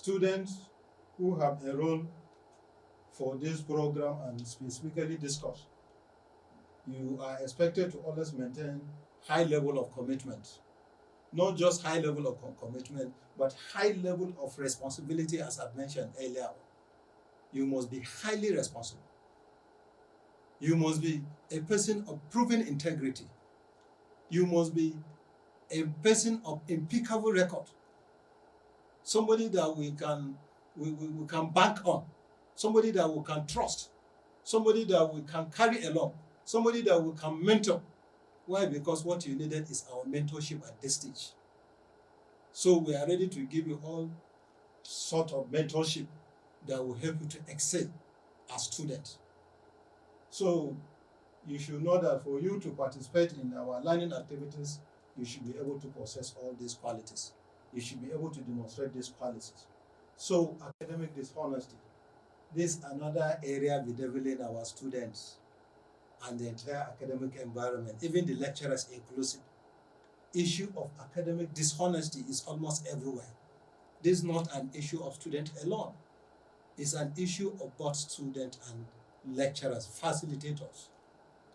students who have enrolled for this program and specifically this course, you are expected to always maintain high level of commitment. Not just high level of commitment, but high level of responsibility, as I've mentioned earlier. You must be highly responsible. You must be a person of proven integrity. You must be a person of impeccable record. Somebody that we can bank on. Somebody that we can trust. Somebody that we can carry along. Somebody that we can mentor. Why? Because what you needed is our mentorship at this stage. So we are ready to give you all sort of mentorship that will help you to excel as students. So you should know that for you to participate in our learning activities, you should be able to possess all these qualities. You should be able to demonstrate these qualities. So academic dishonesty. This is another area bedeviling our students and the entire academic environment, even the lecturers inclusive. Issue of academic dishonesty is almost everywhere. This is not an issue of students alone. It's an issue of both students and lecturers, facilitators.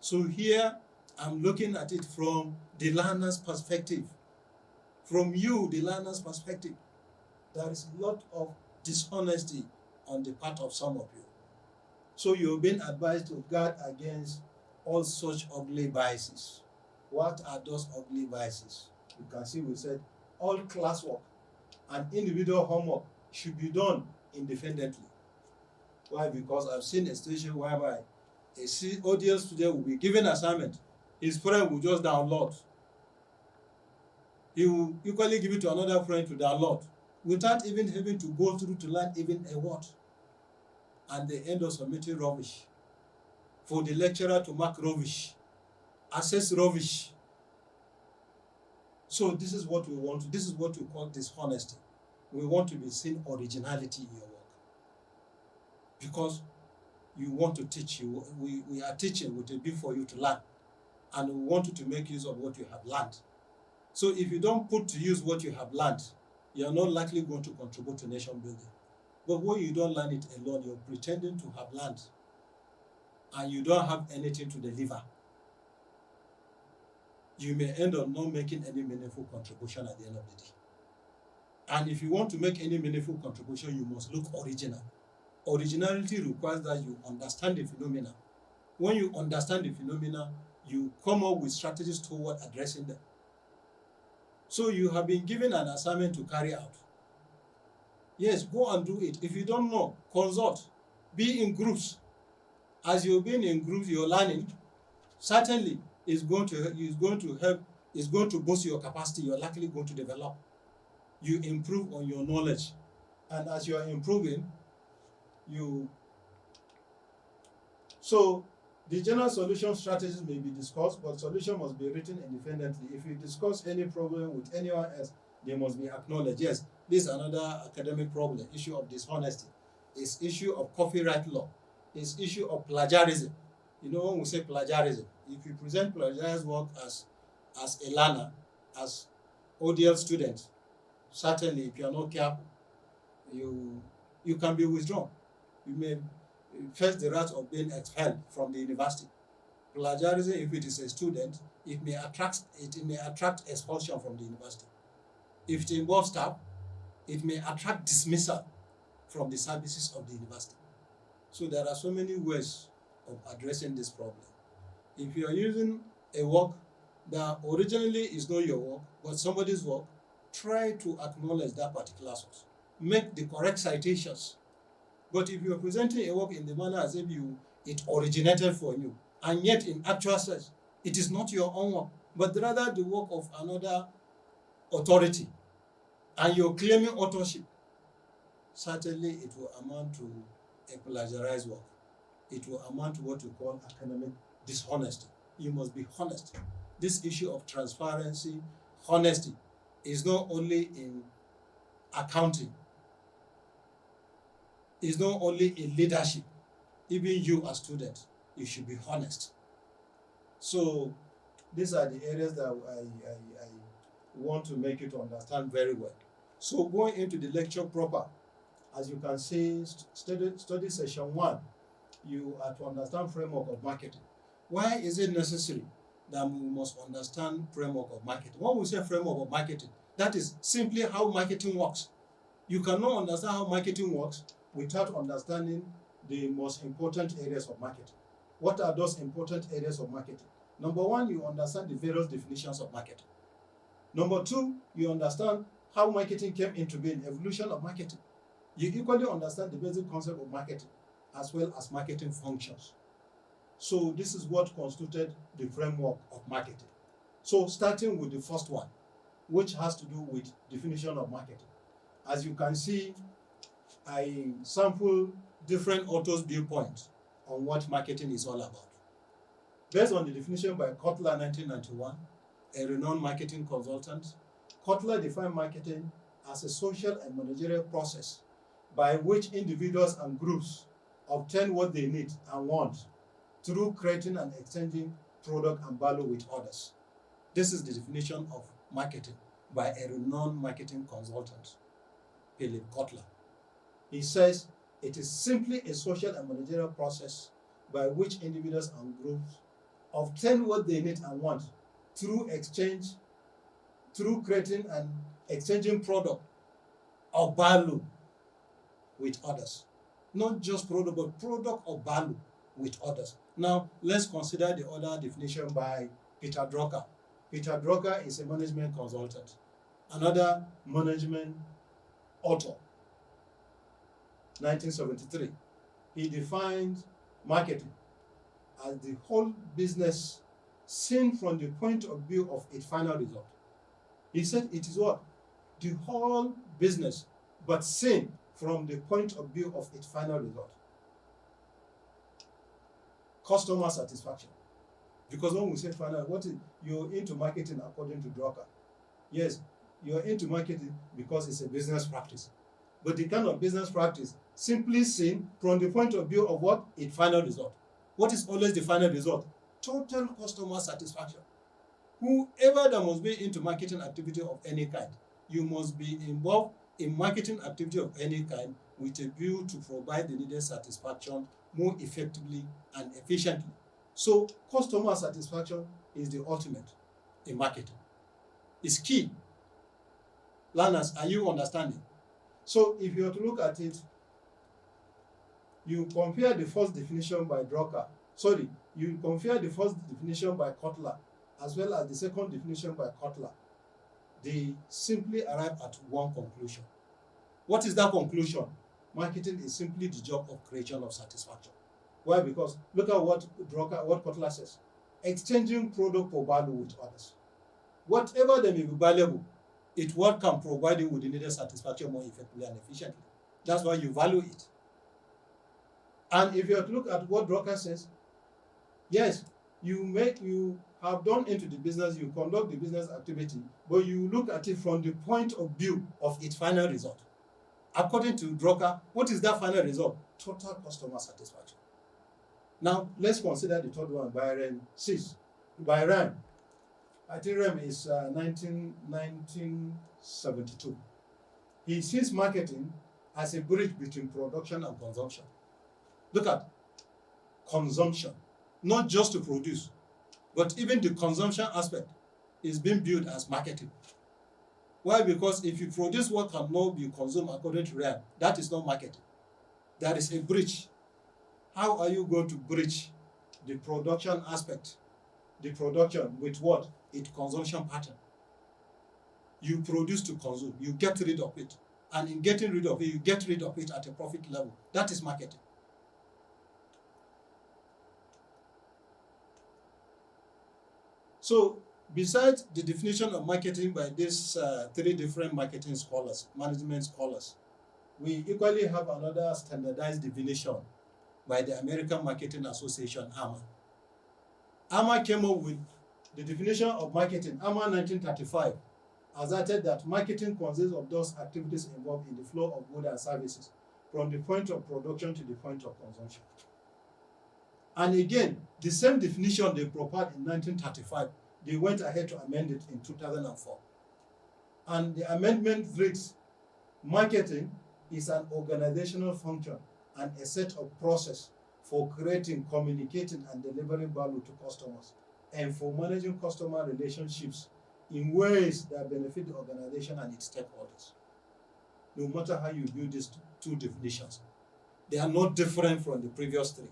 So here, I'm looking at it from the learner's perspective. From you, the learner's perspective, there is a lot of dishonesty on the part of some of you. So you've been advised to guard against all such ugly biases. What are those ugly biases? You can see we said all classwork and individual homework should be done independently. Why? Because I've seen a situation whereby a audience student will be given assignment, his friend will just download. He will equally give it to another friend to download without even having to go through to learn even a word. And they end up submitting rubbish. For the lecturer to mark rubbish, assess rubbish. So this is what we want. This is what we call dishonesty. We want to be seen originality in your work. Because you want to teach you. We are teaching with a view for you to learn. And we want you to make use of what you have learned. So if you don't put to use what you have learned, you are not likely going to contribute to nation building. But when you don't learn it alone, you're pretending to have learned. And you don't have anything to deliver. You may end up not making any meaningful contribution at the end of the day. And if you want to make any meaningful contribution, you must look original. Originality requires that you understand the phenomena. When you understand the phenomena, you come up with strategies toward addressing them. So you have been given an assignment to carry out. Yes, go and do it. If you don't know, consult. Be in groups. As you've been in groups, you're learning. Certainly, it's going to help. It's going to boost your capacity. You're likely going to develop. You improve on your knowledge, and as you are improving, So the general solution strategies may be discussed, but solution must be written independently. If you discuss any problem with anyone else, they must be acknowledged. Yes, this is another academic problem. Issue of dishonesty. It's issue of copyright law. It's issue of plagiarism. You know, when we say plagiarism, if you present plagiarized work as a learner, as ODL student, certainly if you are not careful, you can be withdrawn. You may face the right of being expelled from the university. Plagiarism, if it is a student, it may attract expulsion from the university. If it involves staff, it may attract dismissal from the services of the university. So there are so many ways of addressing this problem. If you are using a work that originally is not your work, but somebody's work, try to acknowledge that particular source. Make the correct citations. But if you are presenting a work in the manner as if it originated from you, and yet in actual sense, it is not your own work, but rather the work of another authority, and you're claiming authorship, certainly it will amount to a plagiarized work. It will amount to what we call academic dishonesty. You must be honest. This issue of transparency, honesty, is not only in accounting, it's not only in leadership. Even you as students, you should be honest. So these are the areas that I want to make you to understand very well. So going into the lecture proper, As you can see, study session 1, you are to understand framework of marketing. Why is it necessary that we must understand framework of marketing? When we say framework of marketing, that is simply how marketing works. You cannot understand how marketing works without understanding the most important areas of marketing. What are those important areas of marketing? Number 1, you understand the various definitions of marketing. Number 2, you understand how marketing came into being, evolution of marketing. You equally understand the basic concept of marketing as well as marketing functions. So this is what constituted the framework of marketing. So starting with the first one, which has to do with definition of marketing. As you can see, I sample different authors' viewpoints on what marketing is all about. Based on the definition by Kotler 1991, a renowned marketing consultant, Kotler defined marketing as a social and managerial process by which individuals and groups obtain what they need and want through creating and exchanging product and value with others. This is the definition of marketing by a renowned marketing consultant, Philip Kotler. He says it is simply a social and managerial process by which individuals and groups obtain what they need and want through creating and exchanging product of value with others. Not just product, but product of value with others. Now, let's consider the other definition by Peter Drucker. Peter Drucker is a management consultant, another management author, 1973. He defined marketing as the whole business seen from the point of view of its final result. He said it is what? The whole business, but seen from the point of view of its final result. Customer satisfaction. Because when we say final, what is, you're into marketing according to Drucker. Yes, you're into marketing because it's a business practice. But the kind of business practice simply seen from the point of view of what? Its final result. What is always the final result? Total customer satisfaction. Whoever that must be into marketing activity of any kind, you must be involved in marketing activity of any kind with a view to provide the needed satisfaction more effectively and efficiently. So customer satisfaction is the ultimate in marketing. It's key. Learners, are you understanding? So if you are to look at it, you compare the first definition by Drucker. You compare the first definition by Kotler as well as the second definition by Kotler. They simply arrive at one conclusion. What is that conclusion? Marketing is simply the job of creation of satisfaction. Why? Because look at what Kotler says. Exchanging product for value with others. Whatever they may be valuable, it's what can provide you with the needed satisfaction more effectively and efficiently. That's why you value it. And if you have to look at what Drucker says, yes, you have done into the business, you conduct the business activity, but you look at it from the point of view of its final result. According to Drucker, what is that final result? Total customer satisfaction. Now, let's consider the third one, by Rem Sees. By Rem, I think Rem is 1972. He sees marketing as a bridge between production and consumption. Look at consumption, not just to produce, but even the consumption aspect is being viewed as marketing. Why? Because if you produce what cannot be consumed according to Rem, that is not marketing. There is a bridge. How are you going to bridge the production aspect, the production with what? Its consumption pattern. You produce to consume, you get rid of it. And in getting rid of it, you get rid of it at a profit level. That is marketing. So, besides the definition of marketing by these three different marketing scholars, management scholars, we equally have another standardized definition by the American Marketing Association, AMA. AMA came up with the definition of marketing. AMA 1935 asserted that marketing consists of those activities involved in the flow of goods and services from the point of production to the point of consumption. And again, the same definition they proposed in 1935, they went ahead to amend it in 2004. And the amendment reads, marketing is an organizational function and a set of process for creating, communicating, and delivering value to customers, and for managing customer relationships in ways that benefit the organization and its stakeholders. No matter how you view these two definitions, they are not different from the previous three.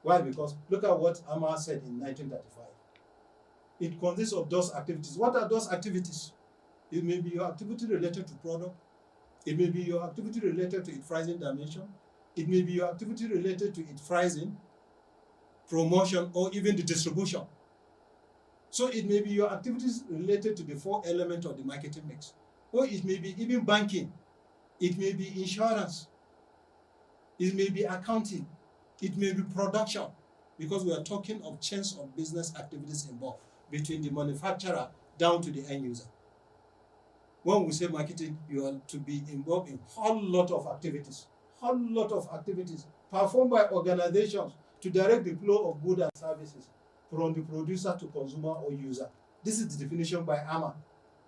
Why? Because look at what Amar said in 1935. It consists of those activities. What are those activities? It may be your activity related to product. It may be your activity related to its pricing dimension. It may be your activity related to its pricing, promotion, or even the distribution. So it may be your activities related to the four elements of the marketing mix. Or it may be even banking. It may be insurance. It may be accounting. It may be production, because we are talking of chains of business activities involved between the manufacturer down to the end user. When we say marketing, you are to be involved in a whole lot of activities performed by organizations to direct the flow of goods and services from the producer to consumer or user. This is the definition by AMA.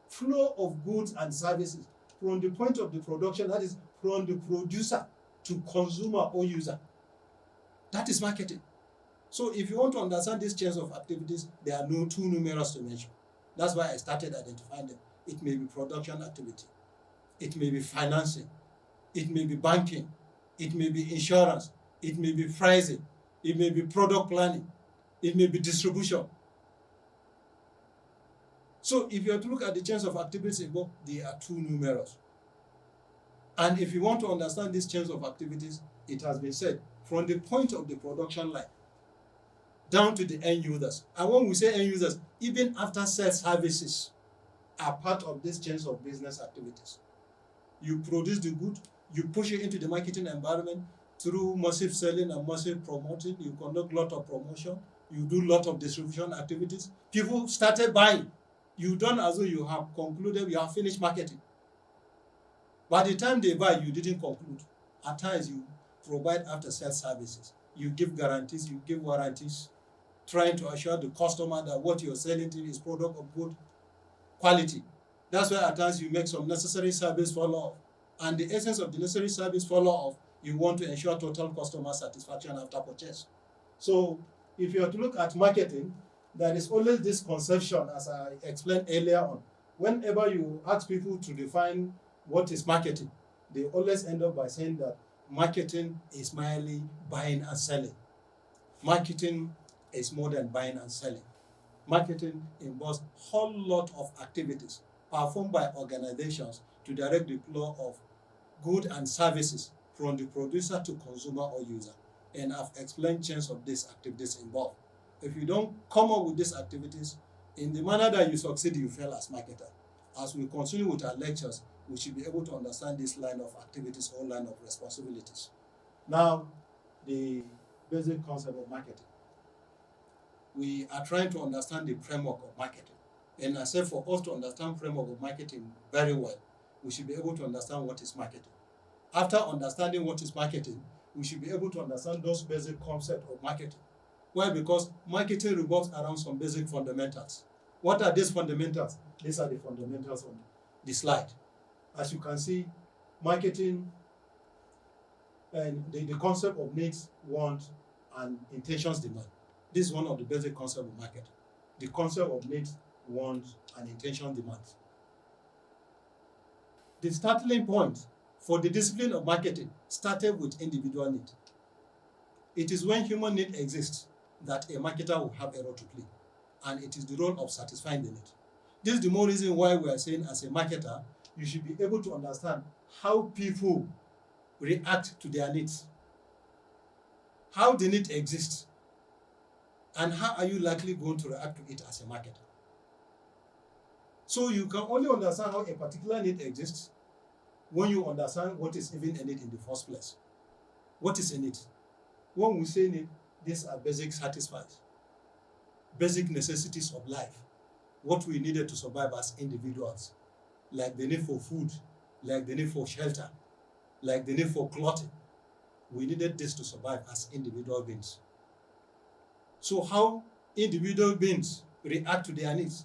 Flow of goods and services from the point of the production, that is from the producer to consumer or user. That is marketing. So if you want to understand these chains of activities, there are too numerous to mention. That's why I started identifying them. It may be production activity. It may be financing. It may be banking. It may be insurance. It may be pricing. It may be product planning. It may be distribution. So if you have to look at the chains of activities involved, they are too numerous. And if you want to understand these chains of activities, it has been said, from the point of the production line down to the end users. And when we say end users, even after sales services are part of these chains of business activities. You produce the good, you push it into the marketing environment through massive selling and massive promoting. You conduct a lot of promotion. You do a lot of distribution activities. People started buying. You done as though you have concluded, you have finished marketing. By the time they buy, you didn't conclude. At times, you provide after-sales services. You give guarantees, you give warranties, trying to assure the customer that what you're selling to is product of good quality. That's why at times you make some necessary service follow-up. And the essence of the necessary service follow-up, you want to ensure total customer satisfaction after purchase. So if you have to look at marketing, there is always this conception, as I explained earlier on. Whenever you ask people to define what is marketing, they always end up by saying that marketing is merely buying and selling. Marketing is more than buying and selling. Marketing involves a whole lot of activities performed by organizations to direct the flow of goods and services from the producer to consumer or user. And I've explained chains of these activities involved. If you don't come up with these activities, in the manner that you succeed, you fail as marketer. As we continue with our lectures, we should be able to understand this line of activities or line of responsibilities. Now, the basic concept of marketing. We are trying to understand the framework of marketing. And I said for us to understand framework of marketing very well, we should be able to understand what is marketing. After understanding what is marketing, we should be able to understand those basic concepts of marketing. Why? Because marketing revolves around some basic fundamentals. What are these fundamentals? These are the fundamentals on the slide. As you can see, marketing and the concept of needs, wants, and intentions demand. This is one of the basic concepts of marketing. The concept of needs, wants, and intention demands. The starting point for the discipline of marketing started with individual need. It is when human need exists that a marketer will have a role to play, and it is the role of satisfying the need. This is the more reason why we are saying, as a marketer, you should be able to understand how people react to their needs, how the need exists, and how are you likely going to react to it as a marketer. So you can only understand how a particular need exists when you understand what is even a need in the first place. What is a need? When we say need, these are basic satisfies, basic necessities of life, what we needed to survive as individuals, like the need for food, like the need for shelter, like the need for clothing. We needed this to survive as individual beings. So how individual beings react to their needs?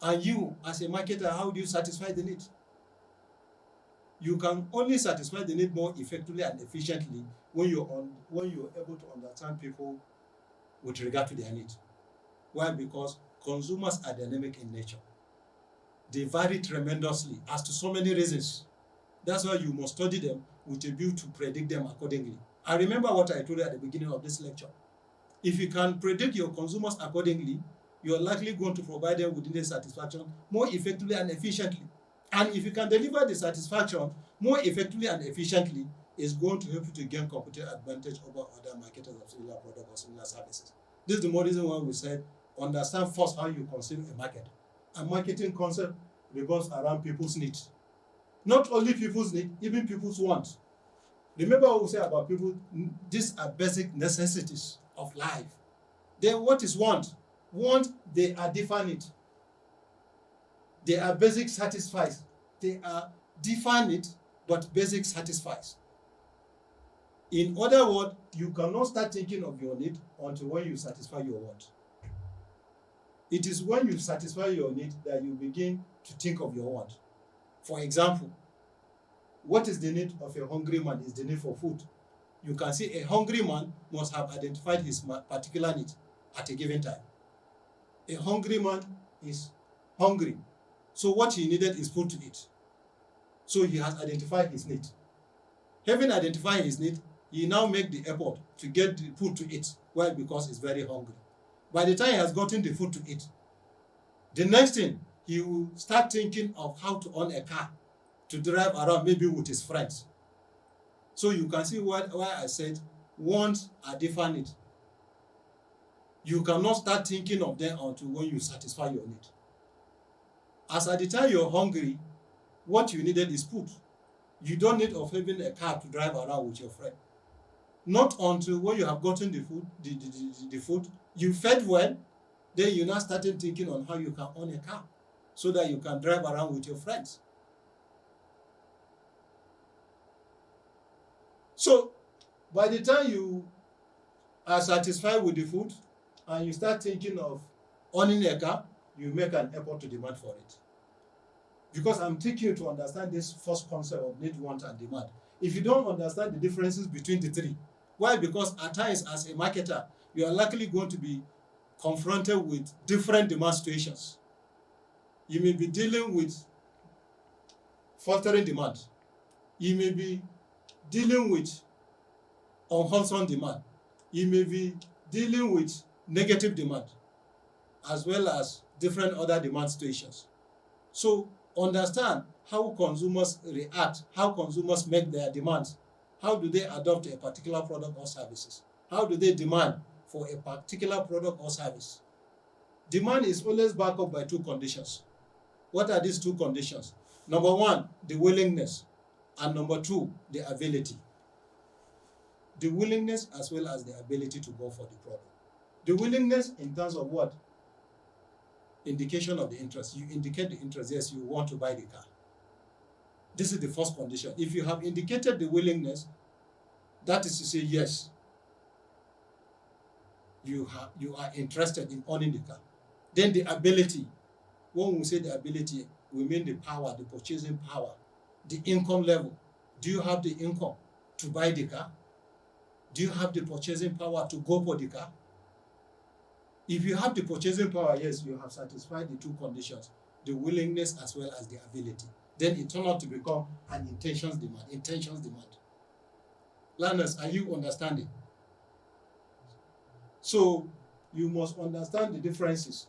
And you, as a marketer, how do you satisfy the need? You can only satisfy the need more effectively and efficiently when you're able to understand people with regard to their need. Why? Because consumers are dynamic in nature. They vary tremendously as to so many reasons. That's why you must study them with a view to predict them accordingly. I remember what I told you at the beginning of this lecture. If you can predict your consumers accordingly, you are likely going to provide them with the satisfaction more effectively and efficiently. And if you can deliver the satisfaction more effectively and efficiently, it's going to help you to gain competitive advantage over other marketers of similar products or similar services. This is the more reason why we said understand first how you conceive a market. A marketing concept revolves around people's needs. Not only people's needs, even people's wants. Remember what we say about people, these are basic necessities of life. Then what is want? Want, they are definite. They are basic satisfies. They are definite, but basic satisfies. In other words, you cannot start thinking of your need until when you satisfy your want. It is when you satisfy your need that you begin to think of your want. For example, what is the need of a hungry man is the need for food. You can see a hungry man must have identified his particular need at a given time. A hungry man is hungry. So what he needed is food to eat. So he has identified his need. Having identified his need, he now makes the effort to get the food to eat. Why? Because he's very hungry. By the time he has gotten the food to eat, the next thing, he will start thinking of how to own a car to drive around, maybe with his friends. So you can see why I said wants are definite. You cannot start thinking of them until when you satisfy your need. As at the time you're hungry, what you needed is food. You don't need of having a car to drive around with your friend. Not until when you have gotten the food, the food, you fed well, then you now started thinking on how you can own a car so that you can drive around with your friends. So by the time you are satisfied with the food and you start thinking of owning a car, you make an effort to demand for it. Because I'm taking you to understand this first concept of need, want, and demand. If you don't understand the differences between the three, why? Because at times as a marketer, you are likely going to be confronted with different demand situations. You may be dealing with faltering demand. You may be dealing with unwholesome demand. You may be dealing with negative demand, as well as different other demand situations. So understand how consumers react, how consumers make their demands. How do they adopt a particular product or services? How do they demand for a particular product or service? Demand is always backed up by two conditions. What are these two conditions? Number one, the willingness, and number two, the ability. The willingness as well as the ability to go for the product. The willingness in terms of what? Indication of the interest. You indicate the interest, yes, you want to buy the car. This is the first condition. If you have indicated the willingness, that is to say, yes, you are interested in owning the car. Then the ability. When we say the ability, we mean the power, the purchasing power, the income level. Do you have the income to buy the car? Do you have the purchasing power to go for the car? If you have the purchasing power, yes, you have satisfied the two conditions, the willingness as well as the ability. Then it turns out to become an intentions demand. Learners, are you understanding? So you must understand the differences.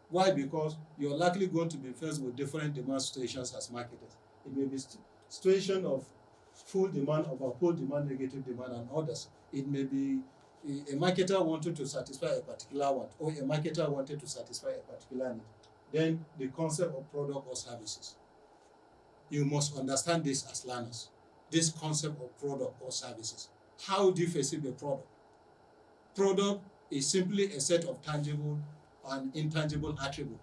Why? Because you're likely going to be faced with different demand situations as marketers. It may be situation of full demand, overfull demand, negative demand, and others. It may be a marketer wanted to satisfy a particular want, or a marketer wanted to satisfy a particular need. Then the concept of product or services. You must understand this as learners. This concept of product or services. How do you perceive a product? Product is simply a set of tangible and intangible attributes,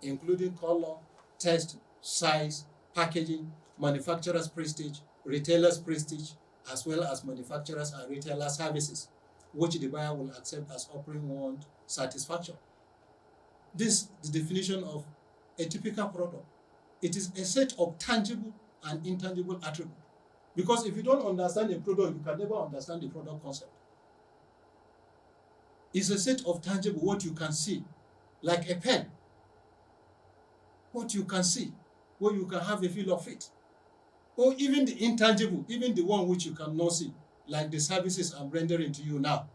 including color, taste, size, packaging, manufacturer's prestige, retailer's prestige, as well as manufacturers and retailer services, which the buyer will accept as offering want satisfaction. This is the definition of a typical product. It is a set of tangible and intangible attribute. Because if you don't understand a product, you can never understand the product concept. It's a set of tangible, what you can see, like a pen. What you can see, what you can have a feel of it. Or even the intangible, even the one which you cannot see, like the services I'm rendering to you now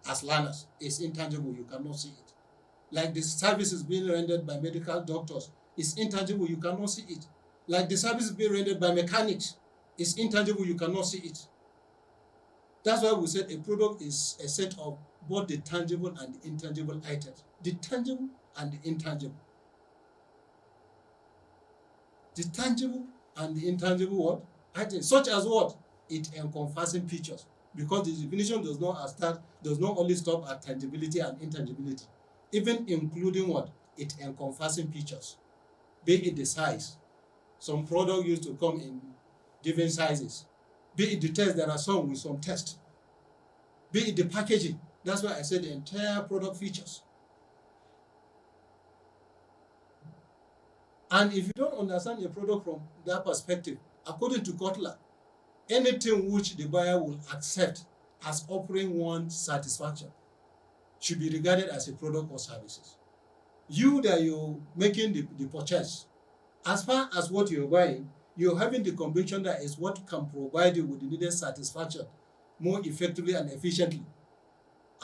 as learners, is intangible, you cannot see it. Like the services being rendered by medical doctors, is intangible, you cannot see it. Like the services being rendered by mechanics, is intangible, you cannot see it. That's why we said a product is a set of both the tangible and the intangible items. The tangible and the intangible. The tangible and the intangible what? Items, such as what? It encompassing features. Because the definition does not only stop at tangibility and intangibility, even including what? It encompassing features. Be it the size. Some product used to come in different sizes. Be it the test, there are some with some test. Be it the packaging. That's why I said the entire product features. And if you don't understand a product from that perspective, according to Kotler, anything which the buyer will accept as offering one satisfaction should be regarded as a product or services. You that you're making the purchase, as far as what you're buying, you're having the conviction that is what can provide you with the needed satisfaction more effectively and efficiently.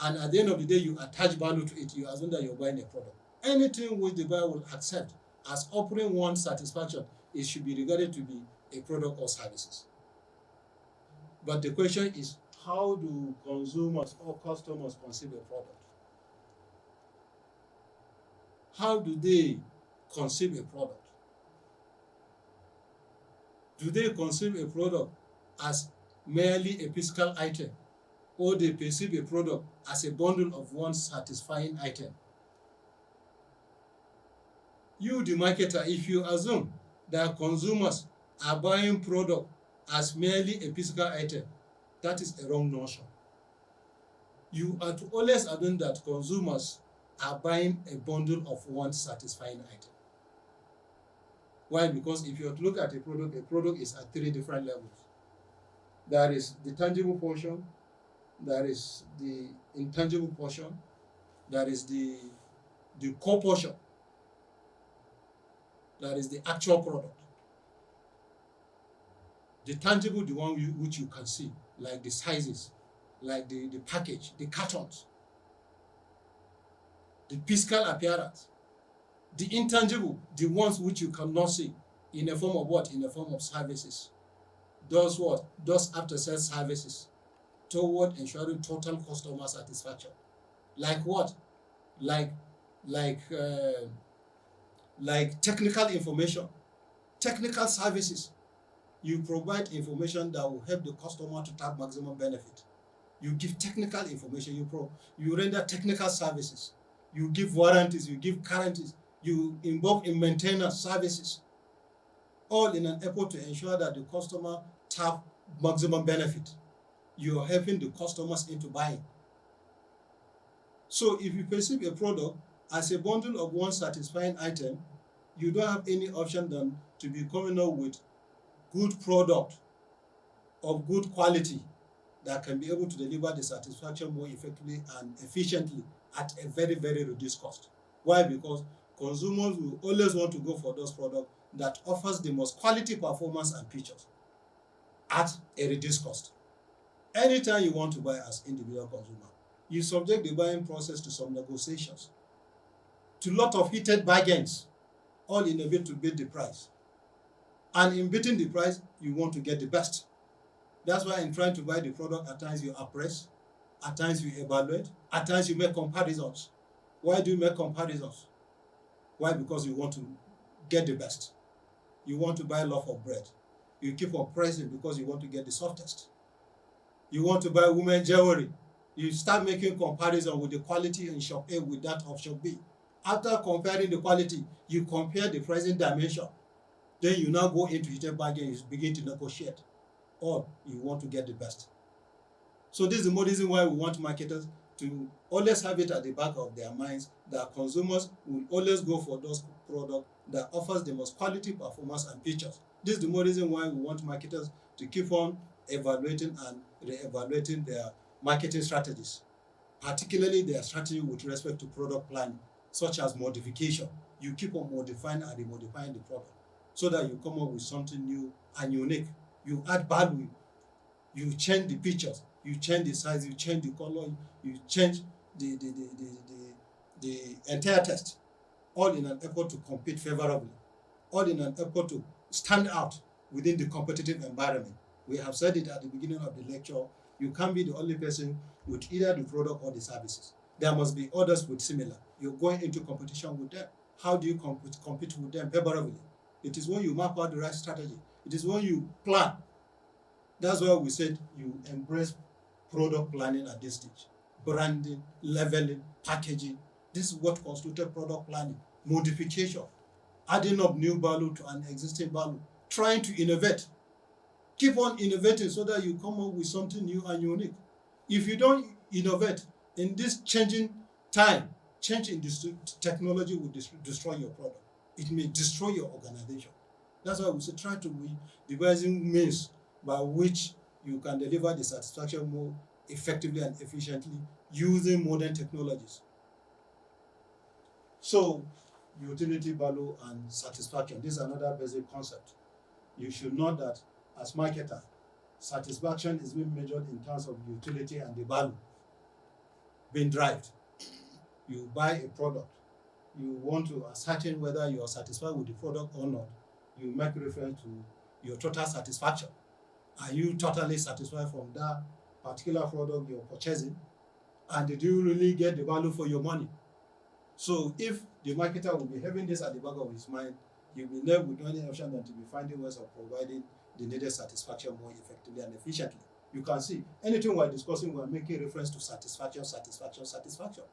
And at the end of the day, you attach value to it, you assume that you're buying a product. Anything which the buyer will accept as offering one satisfaction, it should be regarded to be a product or services. But the question is, how do consumers or customers conceive a product? How do they conceive a product? Do they conceive a product as merely a physical item, or they perceive a product as a bundle of one satisfying item? You, the marketer, if you assume that consumers are buying product as merely a physical item, that is a wrong notion. You are to always assume that consumers are buying a bundle of one satisfying item. Why? Because if you have to look at a product is at 3 different levels. There is the tangible portion, there is the intangible portion, there is the core portion, that is the actual product. The tangible, the one which you can see, like the sizes, like the package, the cartons, the physical appearance. The intangible, the ones which you cannot see, in a form of what? In a form of services. Those what? Those after-sales services toward ensuring total customer satisfaction. Like what? Like technical information, technical services. You provide information that will help the customer to tap maximum benefit. You give technical information, you render technical services. You give warranties, you give guarantees, you involve in maintenance services, all in an effort to ensure that the customer tap maximum benefit. You are helping the customers into buying. So if you perceive a product as a bundle of one satisfying item, you don't have any option than to be coming up with good product of good quality that can be able to deliver the satisfaction more effectively and efficiently at a very, very reduced cost. Why? Because consumers will always want to go for those products that offers the most quality performance and features at a reduced cost. Anytime you want to buy as individual consumer, you subject the buying process to some negotiations, to a lot of heated bargains, all in a bid to beat the price. And in beating the price, you want to get the best. That's why in trying to buy the product, at times you appraise, at times you evaluate, at times you make comparisons. Why do you make comparisons? Why? Because you want to get the best. You want to buy a loaf of bread. You keep on pricing because you want to get the softest. You want to buy women's jewelry. You start making comparison with the quality in shop A with that of shop B. After comparing the quality, you compare the pricing dimension. Then you now go into heated bargain, you begin to negotiate. Or you want to get the best. So this is the more reason why we want marketers to always have it at the back of their minds that consumers will always go for those product that offers the most quality performance and features. This is the more reason why we want marketers to keep on evaluating and re-evaluating their marketing strategies, particularly their strategy with respect to product planning, such as modification. You keep on modifying and remodifying the product so that you come up with something new and unique. You add value, you change the pictures, you change the size, you change the color, you change the entire test, all in an effort to compete favorably, all in an effort to stand out within the competitive environment. We have said it at the beginning of the lecture, you can't be the only person with either the product or the services. There must be others with similar. You're going into competition with them. How do you compete with them favorably? It is when you map out the right strategy. It is when you plan. That's why we said you embrace product planning at this stage. Branding, leveling, packaging. This is what constitutes product planning. Modification, adding up new value to an existing value, trying to innovate. Keep on innovating so that you come up with something new and unique. If you don't innovate in this changing time, change in this technology will destroy your product. It may destroy your organization. That's why we say try to be devising means by which you can deliver the satisfaction more effectively and efficiently using modern technologies. So, utility value and satisfaction, this is another basic concept. You should know that as marketer, satisfaction is being measured in terms of utility and the value being derived. You buy a product, you want to ascertain whether you are satisfied with the product or not. You make reference to your total satisfaction. Are you totally satisfied from that particular product you're purchasing? And did you really get the value for your money? So if the marketer will be having this at the back of his mind, he will be left with no other option than to be finding ways of providing the needed satisfaction more effectively and efficiently. You can see, anything we're discussing, we're making reference to satisfaction, satisfaction, satisfaction.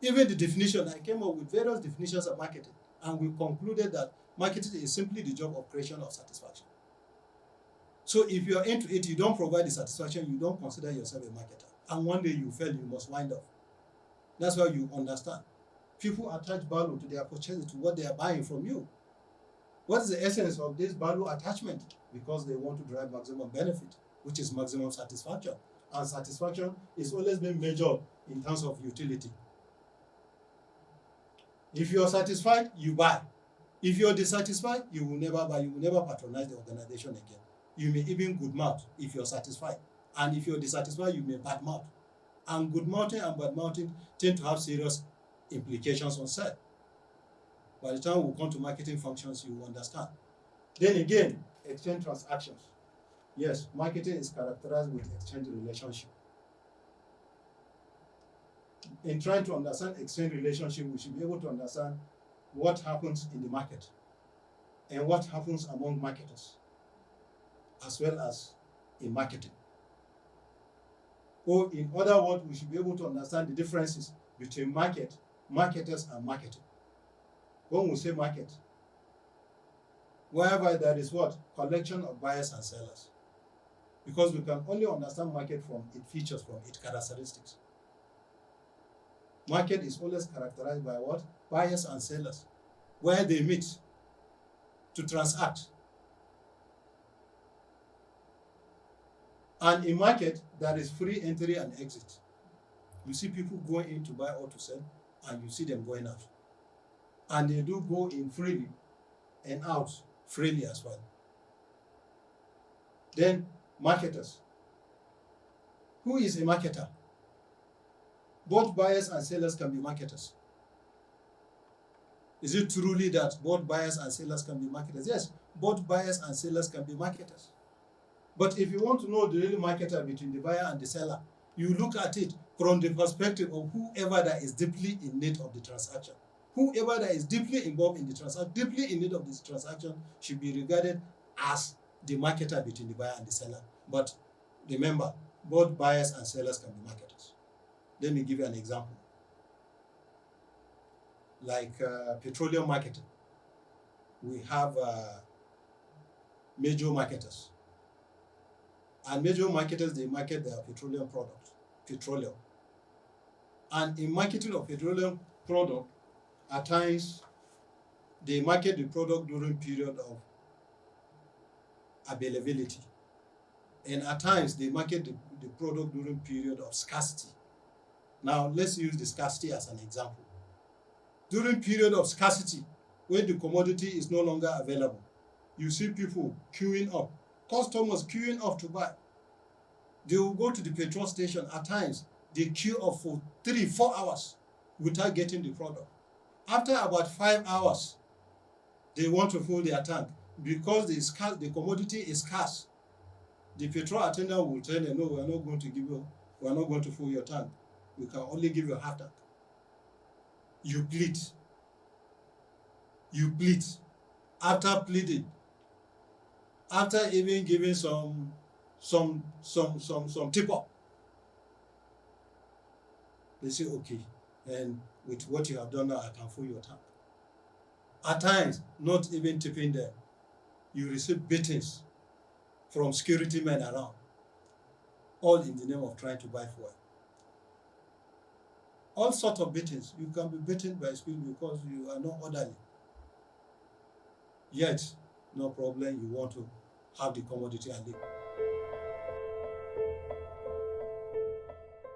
Even the definition, I came up with various definitions of marketing, and we concluded that marketing is simply the job of creation of satisfaction. So if you're into it, you don't provide the satisfaction, you don't consider yourself a marketer. And one day you fail, you must wind up. That's why you understand. People attach value to their purchases, to what they are buying from you. What is the essence of this value attachment? Because they want to drive maximum benefit, which is maximum satisfaction. And satisfaction is always been measured in terms of utility. If you are satisfied, you buy. If you are dissatisfied, you will never buy, you will never patronize the organization again. You may even good mouth if you are satisfied. And if you are dissatisfied, you may bad mouth. And good mouthing and bad mouthing tend to have serious implications on sale. By the time we come to marketing functions, you will understand. Then again, exchange transactions. Yes, marketing is characterized with exchange relationship. In trying to understand exchange relationship, we should be able to understand what happens in the market and what happens among marketers, as well as in marketing. Or in other words, we should be able to understand the differences between market, marketers, and marketing. When we say market, wherever there is what? Collection of buyers and sellers. Because we can only understand market from its features, from its characteristics. Market is always characterized by what? Buyers and sellers, where they meet to transact. And in market, there is free entry and exit. You see people going in to buy or to sell, and you see them going out. And they do go in freely and out freely as well. Then, marketers. Who is a marketer? Both buyers and sellers can be marketers. Is it truly that both buyers and sellers can be marketers? Yes, both buyers and sellers can be marketers. But if you want to know the real marketer between the buyer and the seller, you look at it from the perspective of whoever that is deeply in need of the transaction. Whoever that is deeply involved in the transaction, deeply in need of this transaction, should be regarded as the marketer between the buyer and the seller. But remember, both buyers and sellers can be marketers. Let me give you an example. Like petroleum marketing, we have major marketers. And major marketers, they market their petroleum product, petroleum. And in marketing of petroleum product, at times they market the product during period of availability. And at times, they market the product during period of scarcity. Now, let's use the scarcity as an example. During period of scarcity, when the commodity is no longer available, you see people queuing up, customers queuing up to buy. They will go to the petrol station. At times, they queue up for 3-4 hours without getting the product. After about 5 hours, they want to fill their tank because the commodity is scarce. The petrol attendant will tell them, no, we are not going to fill your tank. We can only give you half tank. You plead. After pleading, after even giving some tip up, they say, okay, and with what you have done now, I can fill your tank. At times, not even tipping them, you receive beatings from security men around, all in the name of trying to buy fuel. All sorts of beatings. You can be beaten by speed because you are not orderly. Yet, no problem, you want to have the commodity and live.